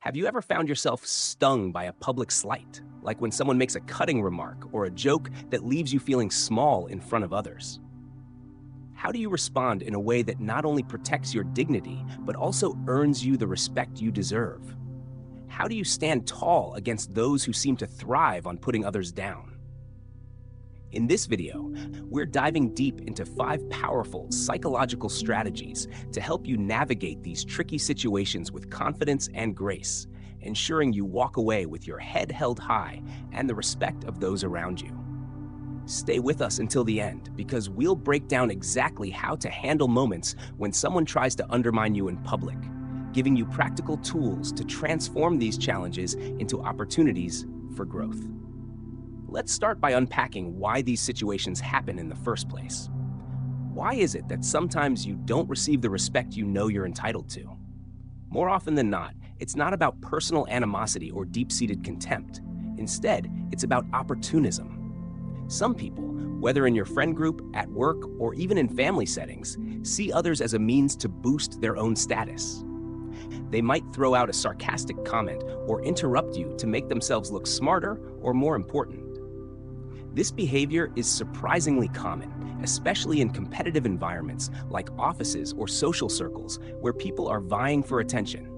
Have you ever found yourself stung by a public slight, like when someone makes a cutting remark or a joke that leaves you feeling small in front of others? How do you respond in a way that not only protects your dignity, but also earns you the respect you deserve? How do you stand tall against those who seem to thrive on putting others down? In this video, we're diving deep into 5 powerful psychological strategies to help you navigate these tricky situations with confidence and grace, ensuring you walk away with your head held high and the respect of those around you. Stay with us until the end, because we'll break down exactly how to handle moments when someone tries to undermine you in public, giving you practical tools to transform these challenges into opportunities for growth. Let's start by unpacking why these situations happen in the first place. Why is it that sometimes you don't receive the respect you know you're entitled to? More often than not, it's not about personal animosity or deep-seated contempt. Instead, it's about opportunism. Some people, whether in your friend group, at work, or even in family settings, see others as a means to boost their own status. They might throw out a sarcastic comment or interrupt you to make themselves look smarter or more important. This behavior is surprisingly common, especially in competitive environments like offices or social circles where people are vying for attention.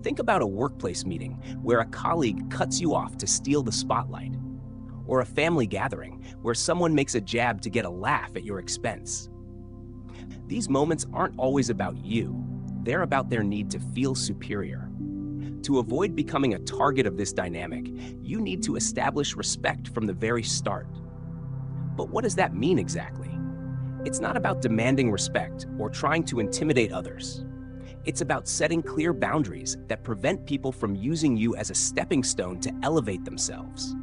Think about a workplace meeting where a colleague cuts you off to steal the spotlight, or a family gathering where someone makes a jab to get a laugh at your expense. These moments aren't always about you. They're about their need to feel superior. To avoid becoming a target of this dynamic, you need to establish respect from the very start. But what does that mean exactly? It's not about demanding respect or trying to intimidate others. It's about setting clear boundaries that prevent people from using you as a stepping stone to elevate themselves.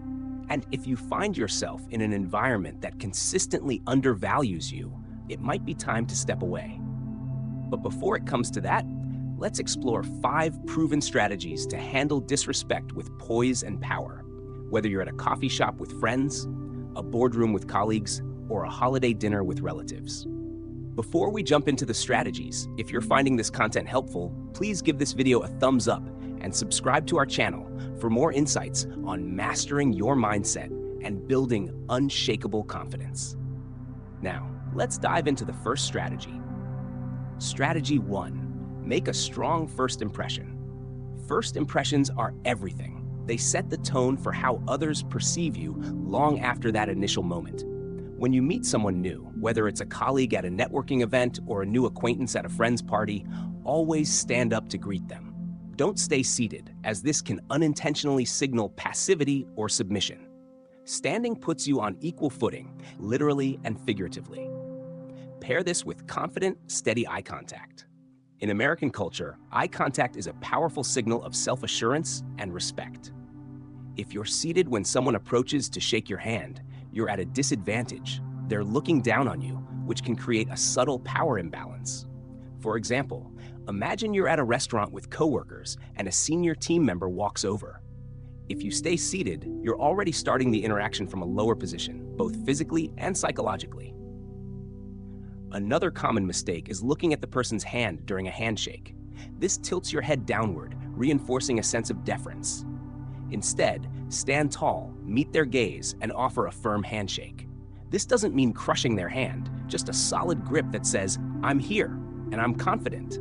And if you find yourself in an environment that consistently undervalues you, it might be time to step away. But before it comes to that, let's explore 5 proven strategies to handle disrespect with poise and power, whether you're at a coffee shop with friends, a boardroom with colleagues, or a holiday dinner with relatives. Before we jump into the strategies, if you're finding this content helpful, please give this video a thumbs up and subscribe to our channel for more insights on mastering your mindset and building unshakable confidence. Now, let's dive into the first strategy. Strategy 1. Make a strong first impression. First impressions are everything. They set the tone for how others perceive you long after that initial moment. When you meet someone new, whether it's a colleague at a networking event or a new acquaintance at a friend's party, always stand up to greet them. Don't stay seated, as this can unintentionally signal passivity or submission. Standing puts you on equal footing, literally and figuratively. Pair this with confident, steady eye contact. In American culture, eye contact is a powerful signal of self-assurance and respect. If you're seated when someone approaches to shake your hand, you're at a disadvantage. They're looking down on you, which can create a subtle power imbalance. For example, imagine you're at a restaurant with coworkers and a senior team member walks over. If you stay seated, you're already starting the interaction from a lower position, both physically and psychologically. Another common mistake is looking at the person's hand during a handshake. This tilts your head downward, reinforcing a sense of deference. Instead, stand tall, meet their gaze, and offer a firm handshake. This doesn't mean crushing their hand, just a solid grip that says, "I'm here, and I'm confident."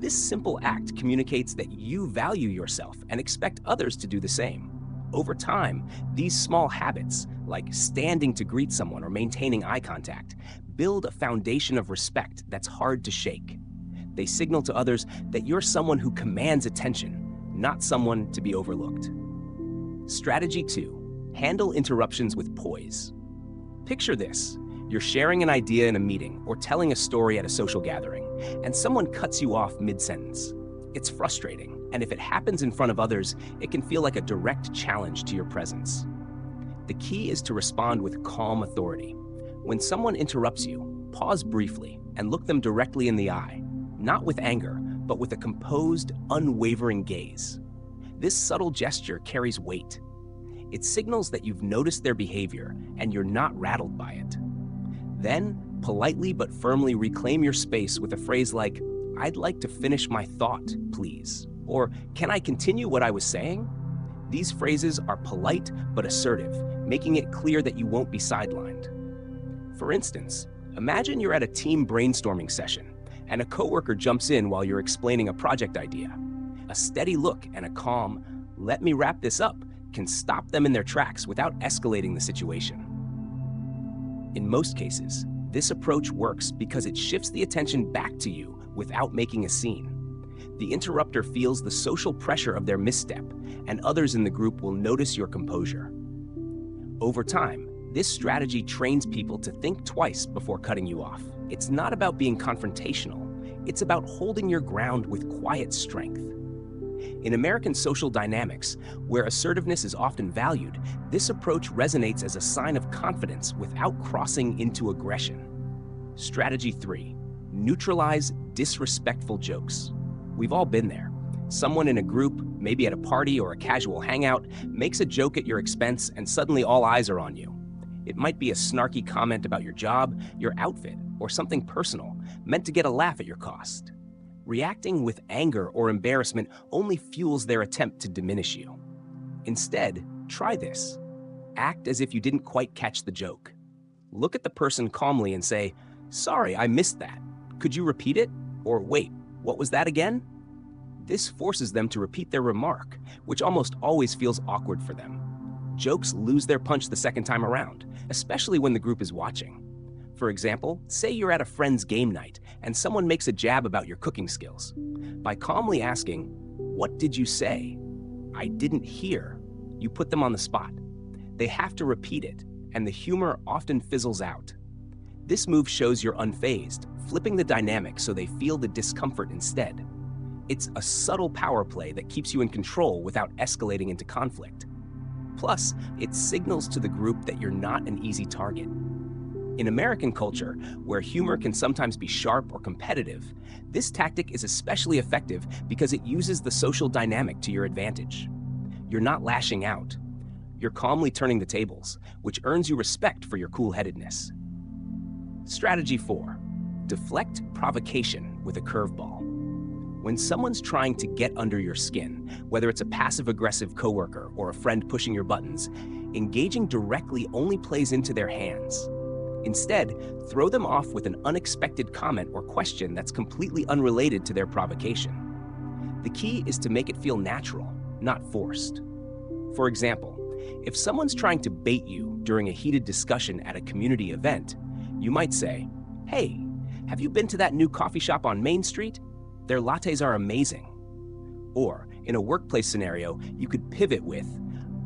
This simple act communicates that you value yourself and expect others to do the same. Over time, these small habits, like standing to greet someone or maintaining eye contact, build a foundation of respect that's hard to shake. They signal to others that you're someone who commands attention, not someone to be overlooked. Strategy 2. Handle interruptions with poise. Picture this. You're sharing an idea in a meeting or telling a story at a social gathering, and someone cuts you off mid-sentence. It's frustrating, and if it happens in front of others, it can feel like a direct challenge to your presence. The key is to respond with calm authority. When someone interrupts you, pause briefly and look them directly in the eye, not with anger, but with a composed, unwavering gaze. This subtle gesture carries weight. It signals that you've noticed their behavior and you're not rattled by it. Then, politely but firmly reclaim your space with a phrase like, "I'd like to finish my thought, please." Or, can I continue what I was saying? These phrases are polite but assertive, making it clear that you won't be sidelined. For instance, imagine you're at a team brainstorming session and a coworker jumps in while you're explaining a project idea. A steady look and a calm, "Let me wrap this up," can stop them in their tracks without escalating the situation. In most cases, this approach works because it shifts the attention back to you without making a scene. The interrupter feels the social pressure of their misstep, and others in the group will notice your composure. Over time, this strategy trains people to think twice before cutting you off. It's not about being confrontational, it's about holding your ground with quiet strength. In American social dynamics, where assertiveness is often valued, this approach resonates as a sign of confidence without crossing into aggression. Strategy 3. Neutralize disrespectful jokes. We've all been there. Someone in a group, maybe at a party or a casual hangout, makes a joke at your expense and suddenly all eyes are on you. It might be a snarky comment about your job, your outfit, or something personal, meant to get a laugh at your cost. Reacting with anger or embarrassment only fuels their attempt to diminish you. Instead, try this. Act as if you didn't quite catch the joke. Look at the person calmly and say, "Sorry, I missed that. Could you repeat it?" Or, "Wait, what was that again?" This forces them to repeat their remark, which almost always feels awkward for them. Jokes lose their punch the second time around, especially when the group is watching. For example, say you're at a friend's game night and someone makes a jab about your cooking skills. By calmly asking, "What did you say?" "I didn't hear," you put them on the spot. They have to repeat it, and the humor often fizzles out. This move shows you're unfazed, flipping the dynamic so they feel the discomfort instead. It's a subtle power play that keeps you in control without escalating into conflict. Plus, it signals to the group that you're not an easy target. In American culture, where humor can sometimes be sharp or competitive, this tactic is especially effective because it uses the social dynamic to your advantage. You're not lashing out. You're calmly turning the tables, which earns you respect for your cool-headedness. Strategy 4. Deflect provocation with a curveball. When someone's trying to get under your skin, whether it's a passive-aggressive coworker or a friend pushing your buttons, engaging directly only plays into their hands. Instead, throw them off with an unexpected comment or question that's completely unrelated to their provocation. The key is to make it feel natural, not forced. For example, if someone's trying to bait you during a heated discussion at a community event, you might say, "Hey, have you been to that new coffee shop on Main Street? Their lattes are amazing." Or, in a workplace scenario, you could pivot with,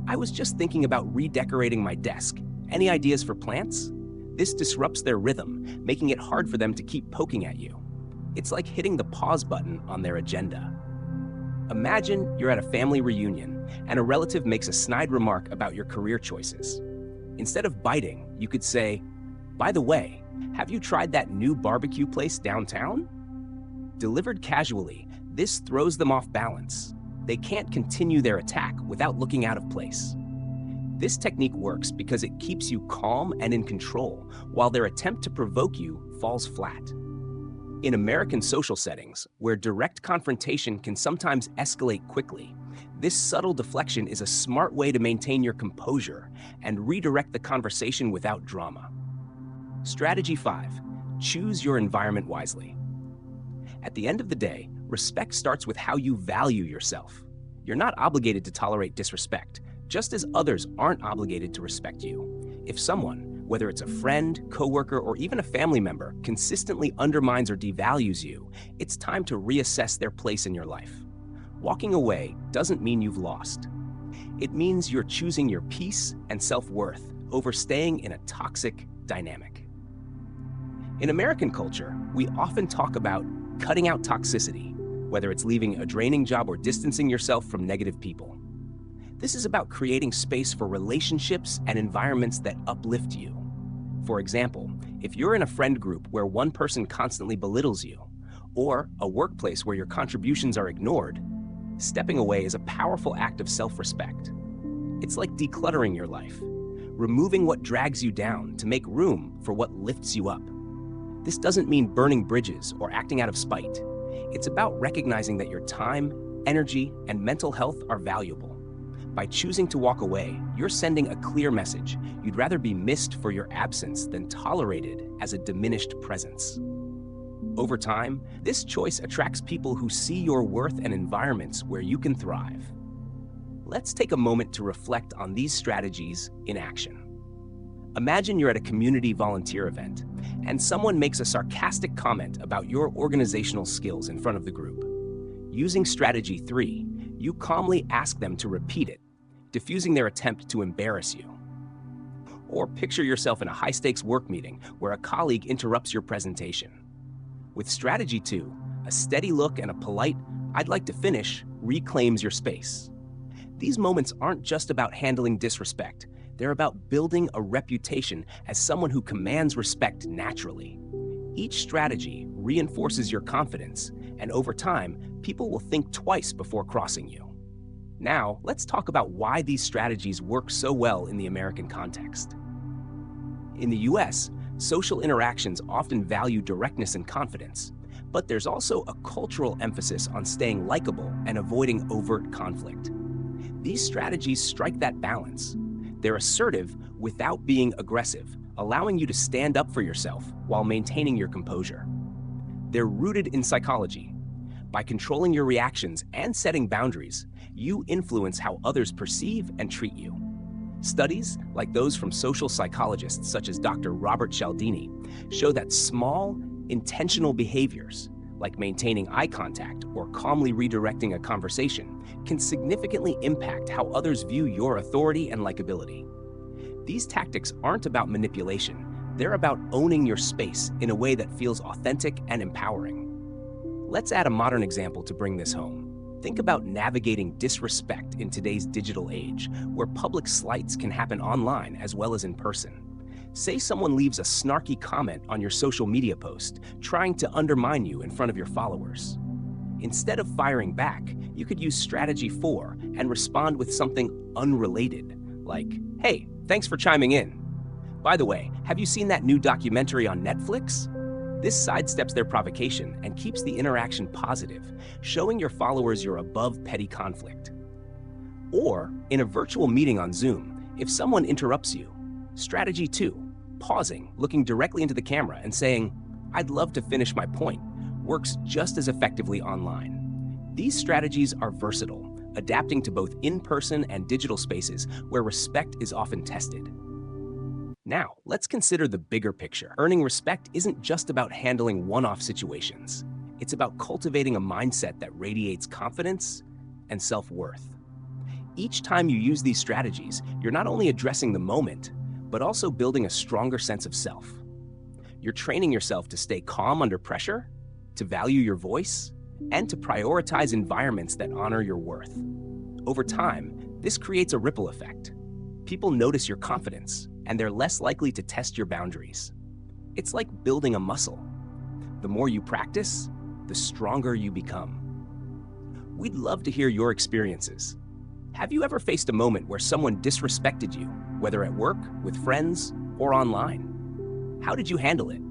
"I was just thinking about redecorating my desk. Any ideas for plants?" This disrupts their rhythm, making it hard for them to keep poking at you. It's like hitting the pause button on their agenda. Imagine you're at a family reunion and a relative makes a snide remark about your career choices. Instead of biting, you could say, "By the way, have you tried that new barbecue place downtown?" Delivered casually, this throws them off balance. They can't continue their attack without looking out of place. This technique works because it keeps you calm and in control, while their attempt to provoke you falls flat. In American social settings, where direct confrontation can sometimes escalate quickly, this subtle deflection is a smart way to maintain your composure and redirect the conversation without drama. Strategy 5. Choose your environment wisely. At the end of the day, respect starts with how you value yourself. You're not obligated to tolerate disrespect, just as others aren't obligated to respect you. If someone, whether it's a friend, coworker, or even a family member, consistently undermines or devalues you, it's time to reassess their place in your life. Walking away doesn't mean you've lost. It means you're choosing your peace and self-worth over staying in a toxic dynamic. In American culture, we often talk about cutting out toxicity, whether it's leaving a draining job or distancing yourself from negative people. This is about creating space for relationships and environments that uplift you. For example, if you're in a friend group where one person constantly belittles you, or a workplace where your contributions are ignored, stepping away is a powerful act of self-respect. It's like decluttering your life, removing what drags you down to make room for what lifts you up. This doesn't mean burning bridges or acting out of spite. It's about recognizing that your time, energy, and mental health are valuable. By choosing to walk away, you're sending a clear message. You'd rather be missed for your absence than tolerated as a diminished presence. Over time, this choice attracts people who see your worth and environments where you can thrive. Let's take a moment to reflect on these strategies in action. Imagine you're at a community volunteer event, and someone makes a sarcastic comment about your organizational skills in front of the group. Using strategy 3, you calmly ask them to repeat it, diffusing their attempt to embarrass you. Or picture yourself in a high-stakes work meeting where a colleague interrupts your presentation. With strategy 2, a steady look and a polite, "I'd like to finish," reclaims your space. These moments aren't just about handling disrespect. They're about building a reputation as someone who commands respect naturally. Each strategy reinforces your confidence, and over time, people will think twice before crossing you. Now, let's talk about why these strategies work so well in the American context. In the US, social interactions often value directness and confidence, but there's also a cultural emphasis on staying likable and avoiding overt conflict. These strategies strike that balance. They're assertive without being aggressive, allowing you to stand up for yourself while maintaining your composure. They're rooted in psychology. By controlling your reactions and setting boundaries, you influence how others perceive and treat you. Studies, like those from social psychologists such as Dr. Robert Cialdini, show that small, intentional behaviors, like maintaining eye contact or calmly redirecting a conversation, can significantly impact how others view your authority and likability. These tactics aren't about manipulation. They're about owning your space in a way that feels authentic and empowering. Let's add a modern example to bring this home. Think about navigating disrespect in today's digital age, where public slights can happen online as well as in person. Say someone leaves a snarky comment on your social media post, trying to undermine you in front of your followers. Instead of firing back, you could use strategy 4 and respond with something unrelated, like, "Hey, thanks for chiming in. By the way, have you seen that new documentary on Netflix?" This sidesteps their provocation and keeps the interaction positive, showing your followers you're above petty conflict. Or, in a virtual meeting on Zoom, if someone interrupts you, strategy 2, pausing, looking directly into the camera and saying, "I'd love to finish my point," works just as effectively online. These strategies are versatile, adapting to both in-person and digital spaces where respect is often tested. Now, let's consider the bigger picture. Earning respect isn't just about handling one-off situations. It's about cultivating a mindset that radiates confidence and self-worth. Each time you use these strategies, you're not only addressing the moment, but also building a stronger sense of self. You're training yourself to stay calm under pressure, to value your voice, and to prioritize environments that honor your worth. Over time, this creates a ripple effect. People notice your confidence, and they're less likely to test your boundaries. It's like building a muscle. The more you practice, the stronger you become. We'd love to hear your experiences. Have you ever faced a moment where someone disrespected you, whether at work, with friends, or online? How did you handle it?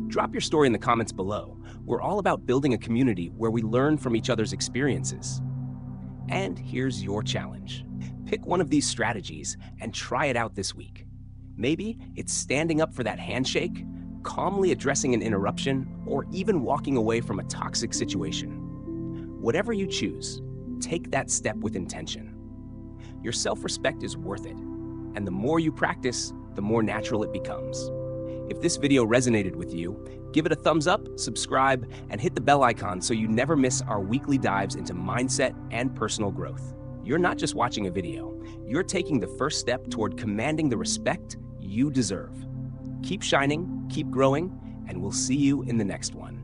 Drop your story in the comments below. We're all about building a community where we learn from each other's experiences. And here's your challenge. Pick one of these strategies and try it out this week. Maybe it's standing up for that handshake, calmly addressing an interruption, or even walking away from a toxic situation. Whatever you choose, take that step with intention. Your self-respect is worth it, and the more you practice, the more natural it becomes. If this video resonated with you, give it a thumbs up, subscribe, and hit the bell icon so you never miss our weekly dives into mindset and personal growth. You're not just watching a video, you're taking the first step toward commanding the respect you deserve. Keep shining, keep growing, and we'll see you in the next one.